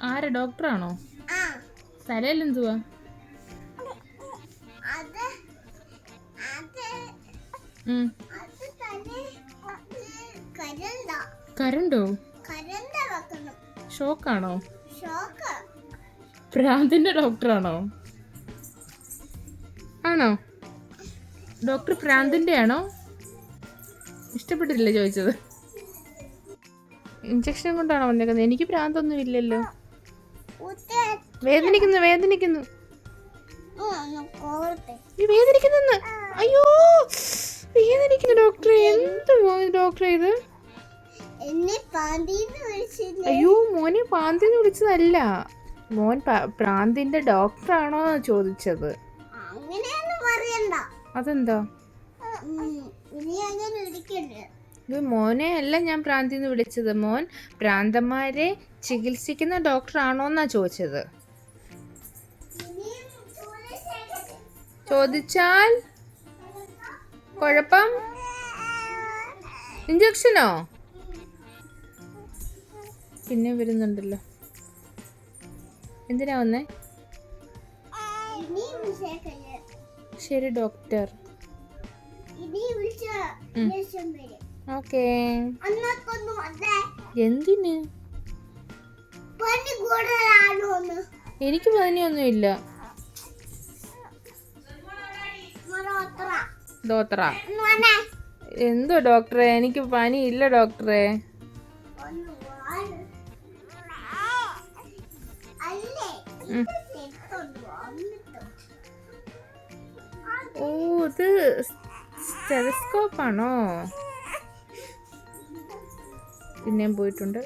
ആരാ ഡോക്ടറാണോ? തലയിൽ എന്തുവാ? കരണ്ടോ? ഷോക്കാണോ? പ്രാന്തിന്റെ ഡോക്ടറാണോ? ആണോ? ഡോക്ടർ പ്രാന്തിന്റെ ആണോ? ഇഷ്ടപ്പെട്ടില്ലേ ചോദിച്ചത്? ഇഞ്ചക്ഷൻ കൊണ്ടാണോ വന്നേക്കുന്നത്? എനിക്ക് പ്രാന്തൊന്നും ഇല്ലല്ലോ. വേദനിക്കുന്നു വേദനിക്കുന്നു വേദനിക്കുന്നു. അയ്യോ വേദനിക്കുന്നു ഡോക്ടറെ. എന്ത് ഡോക്ടറെ ഇത്? അയ്യോ മോനെ പാന്തിന്ന് വിളിച്ചതല്ല. മോൻ പ്രാന്തിന്റെ ഡോക്ടറാണോ ചോദിച്ചത്. അതെന്താ? ഇത് മോനെ അല്ല ഞാൻ പ്രാന്തിന്ന് വിളിച്ചത്. മോൻ പ്രാന്തന്മാരെ ചികിത്സിക്കുന്ന ഡോക്ടറാണോന്നാ ചോദിച്ചത്. ചോദിച്ചാൽ കുഴപ്പം? ഇഞ്ചക്ഷനോ? പിന്നെ വരുന്നുണ്ടല്ലോ. എന്തിനാ വന്നേ? ശരി ഡോക്ടർ. ഓക്കേ. എന്തിന്? എനിക്ക് പനിയൊന്നുമില്ല. ഡോക്ടറാ? എന്തോ ഡോക്ടറെ? എനിക്ക് പനിയില്ല ഡോക്ടറെ. ഓ ഇത് സ്റ്റെതസ്കോപ്പാണോ? പിന്നെയും പോയിട്ടുണ്ട്.